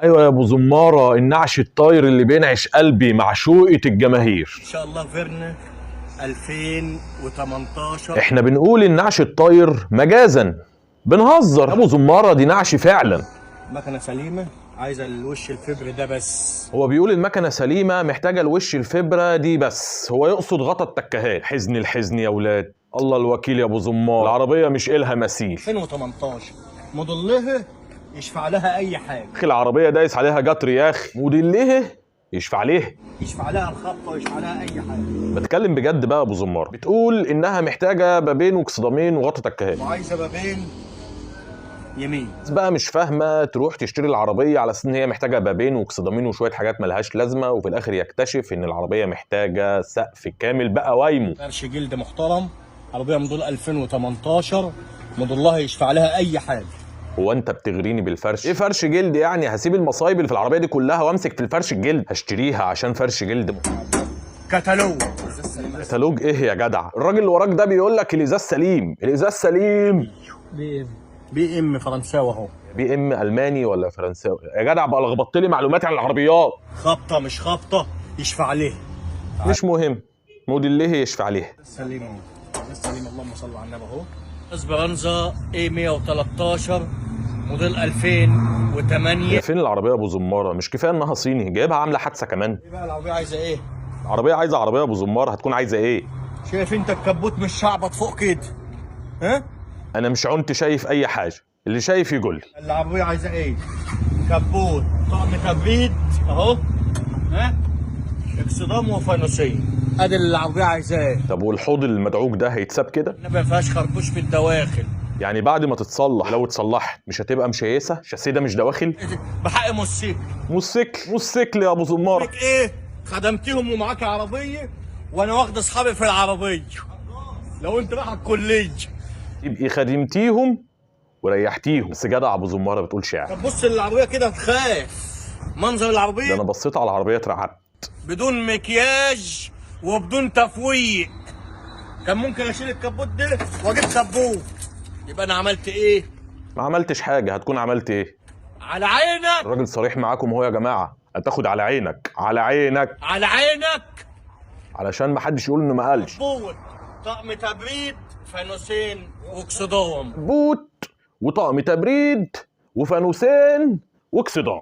ايوه يا ابو زماره، النعش الطاير اللي بينعش قلبي معشوقة الجماهير. ان شاء الله فيرنا 2018. احنا بنقول النعش الطاير مجازا، بنهزر. ابو زماره دي نعش فعلا. مكنه سليمه عايزه الوش الفبر ده بس. هو بيقول المكنه سليمه محتاجه الوش الفبره دي بس، هو يقصد غطا التكهات. حزن الحزن يا ولاد، الله الوكيل يا ابو زمار، العربيه مش إلها مثيل. 2018 موديلها يشفع لها اي حاجه. اخي العربيه دايس عليها جطر يا اخي، موديلها يشفع ليه. يشفع لها الخبطه ويشفع لها اي حاجه. بتكلم بجد بقى يا ابو زمار، بتقول انها محتاجه بابين وكسدامين وغطا تكهات، وعايزه بابين يمين. بس بقى مش فاهمه تروح تشتري العربيه على اساس ان هي محتاجه بابين وكسدامين وشويه حاجات ملهاش لازمه، وفي الاخر يكتشف ان العربيه محتاجه سقف كامل بقى وايمو. فرش جلد محترم، عربيه موديل 2018 موديلها يشفع لها اي حاجه. هو انت بتغريني بالفرش؟ ايه فرش جلد يعني؟ هسيب المصايب اللي في العربيه دي كلها وامسك في الفرش الجلد؟ هشتريها عشان فرش جلد؟ كتالوج. كتالوج ايه يا جدع؟ الراجل اللي وراك ده بيقول لك الازاز سليم، الازاز سليم. بي ام فرنساوي اهو. بي ام الماني ولا فرنساوي يا جدع؟ بقى لخبطت لي معلوماتي عن العربيات. خبطه مش خبطه يشفع ليه. مش مهم، موديل ليه يشفع عليه. سليم اهو، سليم اللهم صل على النبي اهو. اسبرانزا اي 113 موديل 2008. فين العربيه يا ابو زماره؟ مش كفايه انها صيني، جايبها عامله حادثه كمان. ايه بقى العربيه عايزه ايه؟ العربيه عايزه عربيه يا ابو زماره، هتكون عايزه ايه؟ شايف انت الكبوت مش شعبط فوق كده؟ ها؟ انا مش عنت شايف اي حاجه، اللي شايف يقول لي. العربيه عايزه ايه؟ كبوت، طقم تبريد اهو، ها؟ اكسدام وفانوسيه. ادي اللي العربيه عايزاه. طب والحوض المدعوك ده هيتساب كده؟ ما فيهاش خربوش في الدواخل. يعني بعد ما تتصلح لو اتصلحت مش هتبقى مشيسه؟ الشاسيه ده مش دواخل؟ بحق موتوسيكل. موتوسيكل يا ابو زماره. لك ايه؟ خدمتيهم ومعاك عربيه وانا واخد اصحابي في العربيه. لو انت رايح الكليه يبقى خدمتيهم وريحتيهم. بس جدع ابو زماره بتقول شعر. طب بص العربيه كده تخاف منظر ده العربيه. انا بصيت على العربيه اترعبت. بدون مكياج وبدون تفويق. كان ممكن اشيل الكبوت ده واجيب كبوت. يبقى انا عملت ايه؟ ما عملتش حاجه. هتكون عملت ايه؟ على عينك. الراجل صريح معاكم اهو يا جماعه، هتاخد على عينك، على عينك، على عينك، علشان ما حدش يقول انه ما قالش. كبوت، طقم تبريد، فانوسين واكسدام. بوت وطقم تبريد وفانوسين واكسدام.